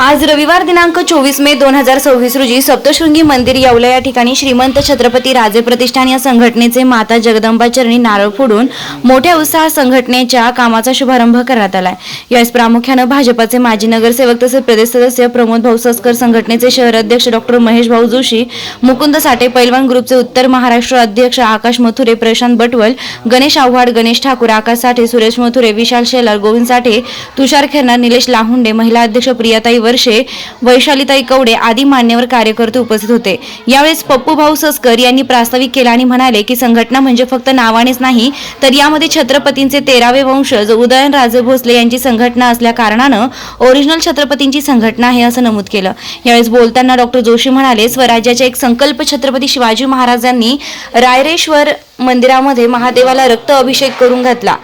आज रविवार दिनांक 24 मे 2026 रोजी सप्तशृंगी मंदिर येवला या ठिकाणी श्रीमंत छत्रपती राजे प्रतिष्ठान या संघटनेचे माता जगदंबा चरणी नारळ फोडून मोठ्या उत्साहात संघटनेच्या कामाचा शुभारंभ करण्यात आलाय। यावेळी प्रामुख्यानं भाजपाचे माजी नगरसेवक तसेच प्रदेश सदस्य प्रमोद भाऊ सस्कर, संघटनेचे शहर अध्यक्ष डॉक्टर महेश भाऊ जोशी, मुकुंद साठे, पैलवान ग्रुपचे उत्तर महाराष्ट्र अध्यक्ष आकाश मथुरे, प्रशांत बटवल, गणेश आव्हाड, गणेश ठाकूर, आकाश साठे, सुरेश मथुरे, विशाल शेलार, गोविंद साठे, तुषार खेरनार, निलेश लाहुंडे, महिला अध्यक्ष प्रियाताई वर्षे, वैशालीताई कवडे आदी मान्यवर कार्यकर्ते उपस्थित होते। यावेळेस पप्पू भाऊ सस्कर यांनी प्रास्ताविक केला आणि म्हणाले की संघटना म्हणजे फक्त नावानेच नाही तर यामध्ये छत्रपतींचे 13वे वंशज उदयनराजे भोसले यांची संघटना असल्या कारणानं ओरिजिनल छत्रपतींची संघटना आहे असं नमूद केलं। यावेळेस बोलताना डॉक्टर जोशी म्हणाले, स्वराज्याचा एक संकल्प छत्रपती शिवाजी महाराजांनी रायरेश्वर मंदिरामध्ये महादेवाला रक्त अभिषेक करून घातला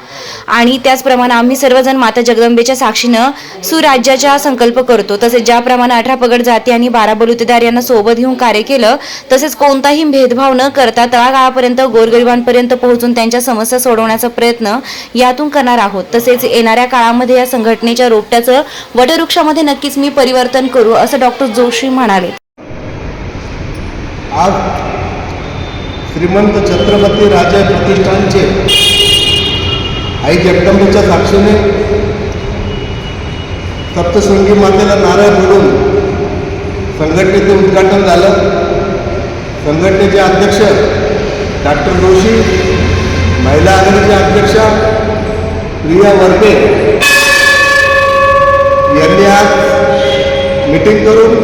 आणि त्याचप्रमाणे आम्ही सर्वजण माता जगदंबेच्या साक्षीनं सुराज्याचा संकल्प करतो। तसेच ज्याप्रमाणे 18 पगड जाती आणि 12 बलुतेदार यांना सोबत घेऊन कार्य केलं, तसेच कोणताही भेदभाव न करता तळागाळापर्यंत गोरगरिबांपर्यंत पोहोचून त्यांच्या समस्या सोडवण्याचा प्रयत्न यातून करणार आहोत। तसेच येणाऱ्या काळामध्ये या संघटनेच्या रोपट्याचं वटवृक्षामध्ये नक्कीच मी परिवर्तन करू असं डॉक्टर जोशी म्हणाले। आज श्रीमंत छत्रपती राजे प्रतिष्ठानचे आई जगदंबेच्या साक्षीने सप्तशृंगी मातेला नारळ फोडून संघटनेचे उद्घाटन झालं। संघटनेचे अध्यक्ष डॉक्टर जोशी, महिला आघाडीच्या अध्यक्षा प्रिया वर्के यांनी आज मीटिंग करून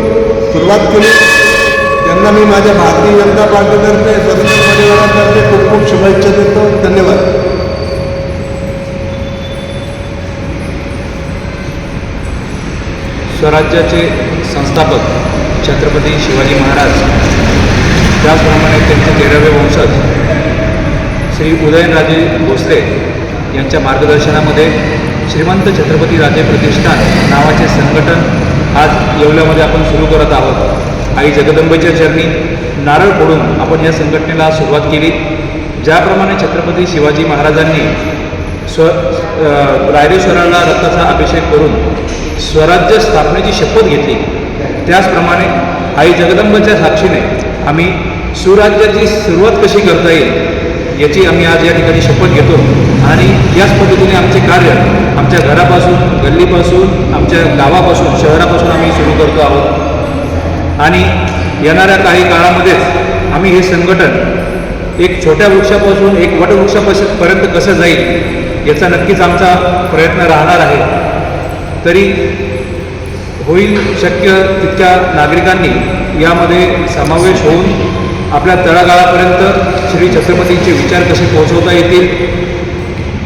सुरुवात केली। त्यांना मी माझ्या भारतीय जनता पार्टीतर्फे, स्वतंत्र परिवारातर्फे खूप खूप शुभेच्छा देतो। धन्यवाद। स्वराज्याचे संस्थापक छत्रपती शिवाजी महाराज, त्याचप्रमाणे त्यांचे 13वे वंशज श्री उदयनराजे भोसले यांच्या मार्गदर्शनामध्ये श्रीमंत छत्रपती राजे प्रतिष्ठान नावाचे संघटन आज येवल्यामध्ये आपण सुरू करत आहोत। आई जगदंबेच्या चरणी नारळ फोडून आपण या संघटनेला सुरुवात केली। ज्याप्रमाणे छत्रपती शिवाजी महाराजांनी रायरेश्वराला रक्ताचा अभिषेक करून स्वराज्य स्थापनेची शपथ घेतली, त्याचप्रमाणे आई जगदंबेच्या साक्षीने आम्ही सुराज्याची सुरुवात कशी करता येईल याची आम्ही आज या ठिकाणी शपथ घेतो आणि याच पद्धतीने आमचे कार्य आमच्या घरापासून, गल्लीपासून, आमच्या गावापासून, शहरापासून आम्ही सुरू करतो आहोत आणि येणाऱ्या काही काळामध्येच आम्ही हे संघटन एक छोट्या वृक्षापासून एक वटवृक्षापर्यंत कसं जाईल याचा नक्कीच आमचा प्रयत्न राहणार आहे। तरी होईल शक्य तितक्या नागरिकांनी यामध्ये समावेश होऊन आपल्या तळागाळापर्यंत श्री छत्रपतींचे विचार कसे पोहोचवता येतील,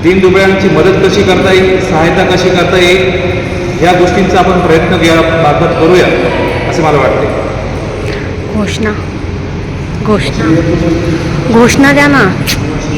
दीनदुबळ्यांची मदत कशी करता येईल, सहायता कशी करता येईल ह्या गोष्टींचा आपण प्रयत्न याबाबत करूया असे मला वाटते। घोषणा द्या ना।